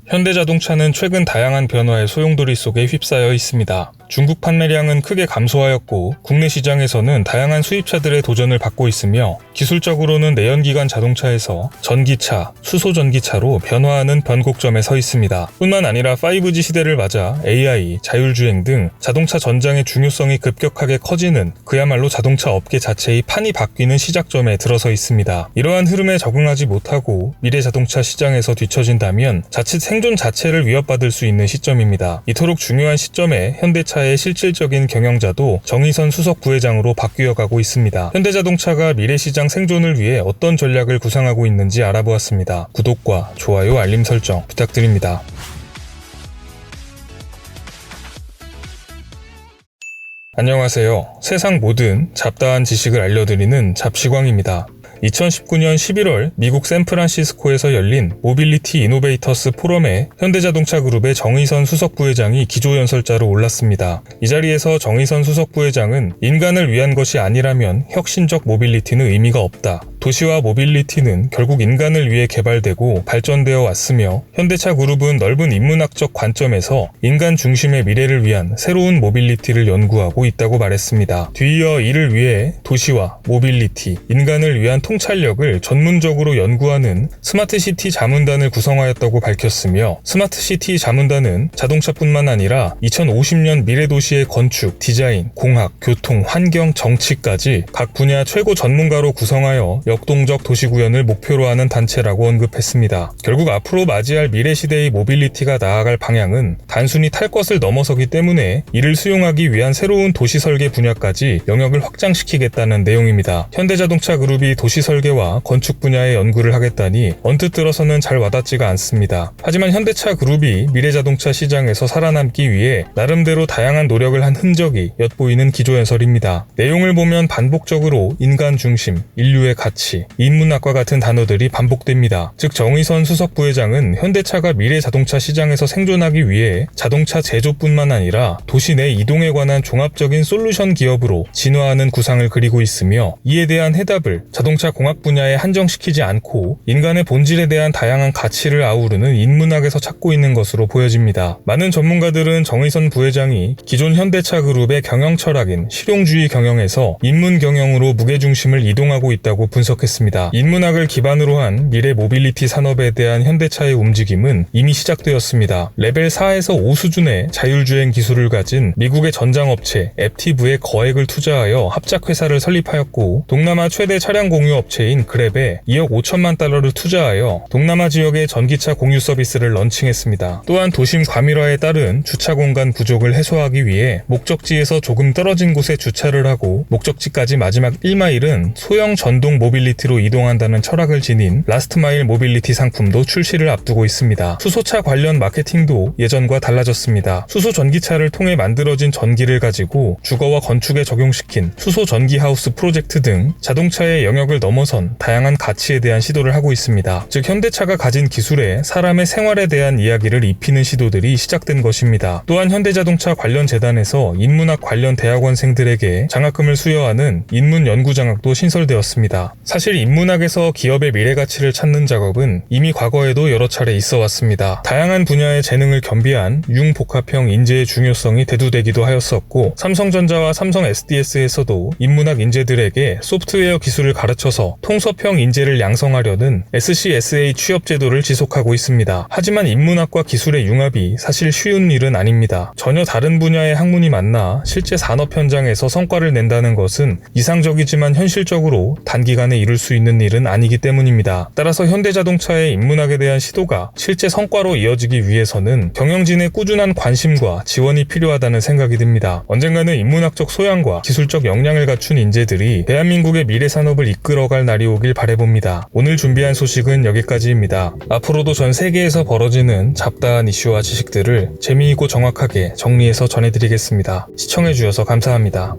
현대자동차는 최근 다양한 변화의 소용돌이 속에 휩싸여 있습니다. 중국 판매량은 크게 감소하였고 국내 시장에서는 다양한 수입차들의 도전을 받고 있으며 기술적으로는 내연기관 자동차에서 전기차, 수소전기차로 변화하는 변곡점에 서 있습니다. 뿐만 아니라 5G 시대를 맞아 AI, 자율주행 등 자동차 전장의 중요성이 급격하게 커지는 그야말로 자동차 업계 자체의 판이 바뀌는 시작점에 들어서 있습니다. 이러한 흐름에 적응하지 못하고 미래 자동차 시장에서 뒤처진다면 자칫 생존 자체를 위협받을 수 있는 시점입니다. 이토록 중요한 시점에 현대차의 실질적인 경영자도 정의선 수석 부회장으로 바뀌어가고 있습니다. 현대자동차가 미래시장 생존을 위해 어떤 전략을 구상하고 있는지 알아보았습니다. 구독과 좋아요, 알림 설정 부탁드립니다. 안녕하세요. 세상 모든 잡다한 지식을 알려드리는 잡시광입니다. 2019년 11월 미국 샌프란시스코에서 열린 모빌리티 이노베이터스 포럼에 현대자동차 그룹의 정의선 수석 부회장이 기조연설자로 올랐습니다. 이 자리에서 정의선 수석 부회장은 인간을 위한 것이 아니라면 혁신적 모빌리티는 의미가 없다. 도시와 모빌리티는 결국 인간을 위해 개발되고 발전되어 왔으며 현대차 그룹은 넓은 인문학적 관점에서 인간 중심의 미래를 위한 새로운 모빌리티를 연구하고 있다고 말했습니다. 뒤이어 이를 위해 도시와 모빌리티, 인간을 위한 통찰력을 전문적으로 연구하는 스마트시티 자문단을 구성하였다고 밝혔으며 스마트시티 자문단은 자동차뿐만 아니라 2050년 미래도시의 건축, 디자인, 공학, 교통, 환경, 정치까지 각 분야 최고 전문가로 구성하여 역동적 도시구현을 목표로 하는 단체라고 언급했습니다. 결국 앞으로 맞이할 미래시대의 모빌리티가 나아갈 방향은 단순히 탈 것을 넘어서기 때문에 이를 수용하기 위한 새로운 도시 설계 분야까지 영역을 확장시키겠다는 내용입니다. 현대자동차 그룹이 도시 설계와 건축 분야의 연구를 하겠다니 언뜻 들어서는 잘 와닿지가 않습니다. 하지만 현대차 그룹이 미래자동차 시장에서 살아남기 위해 나름대로 다양한 노력을 한 흔적이 엿보이는 기조연설입니다. 내용을 보면 반복적으로 인간 중심, 인류의 가치, 인문학과 같은 단어들이 반복됩니다. 즉 정의선 수석 부회장은 현대차가 미래 자동차 시장에서 생존하기 위해 자동차 제조뿐만 아니라 도시 내 이동에 관한 종합적인 솔루션 기업으로 진화하는 구상을 그리고 있으며 이에 대한 해답을 자동차 공학 분야에 한정시키지 않고 인간의 본질에 대한 다양한 가치를 아우르는 인문학에서 찾고 있는 것으로 보여집니다. 많은 전문가들은 정의선 부회장이 기존 현대차 그룹의 경영 철학인 실용주의 경영에서 인문 경영으로 무게중심을 이동하고 있다고 분석했습니다. 인문학을 기반으로 한 미래 모빌리티 산업에 대한 현대차의 움직임은 이미 시작되었습니다. 레벨 4에서 5 수준의 자율주행 기술을 가진 미국의 전장업체 앱티브에 거액을 투자하여 합작회사를 설립하였고 동남아 최대 차량 공유 업체인 그랩에 2억 5천만 달러를 투자하여 동남아 지역의 전기차 공유 서비스를 런칭했습니다. 또한 도심 과밀화에 따른 주차 공간 부족을 해소하기 위해 목적지에서 조금 떨어진 곳에 주차를 하고 목적지까지 마지막 1마일은 소형 전동 모빌리티로 이동한다는 철학을 지닌 라스트마일 모빌리티 상품도 출시를 앞두고 있습니다. 수소차 관련 마케팅도 예전과 달라졌습니다. 수소 전기차를 통해 만들어진 전기를 가지고 주거와 건축에 적용시킨 수소 전기 하우스 프로젝트 등 자동차의 영역을 넘어선 다양한 가치에 대한 시도를 하고 있습니다. 즉 현대차가 가진 기술에 사람의 생활에 대한 이야기를 입히는 시도들이 시작된 것입니다. 또한 현대자동차 관련 재단에서 인문학 관련 대학원생들에게 장학금을 수여하는 인문연구장학도 신설되었습니다. 사실 인문학에서 기업의 미래가치를 찾는 작업은 이미 과거에도 여러 차례 있어 왔습니다. 다양한 분야의 재능을 겸비한 융복합형 인재의 중요성이 대두되기도 하였었고 삼성전자와 삼성 SDS에서도 인문학 인재들에게 소프트웨어 기술을 가르쳐서 통섭형 인재를 양성하려는 SCSA 취업 제도를 지속하고 있습니다. 하지만 인문학과 기술의 융합이 사실 쉬운 일은 아닙니다. 전혀 다른 분야의 학문이 만나 실제 산업 현장에서 성과를 낸다는 것은 이상적이지만 현실적으로 단기간에 이룰 수 있는 일은 아니기 때문입니다. 따라서 현대자동차의 인문학에 대한 시도가 실제 성과로 이어지기 위해서는 경영진의 꾸준한 관심과 지원이 필요하다는 생각이 듭니다. 언젠가는 인문학적 소양과 기술적 역량을 갖춘 인재들이 대한민국의 미래 산업을 이끌어갈 날이 오길 바라봅니다. 오늘 준비한 소식은 여기까지입니다. 앞으로도 전 세계에서 벌어지는 잡다한 이슈와 지식들을 재미있고 정확하게 정리해서 전해드리겠습니다. 시청해주셔서 감사합니다.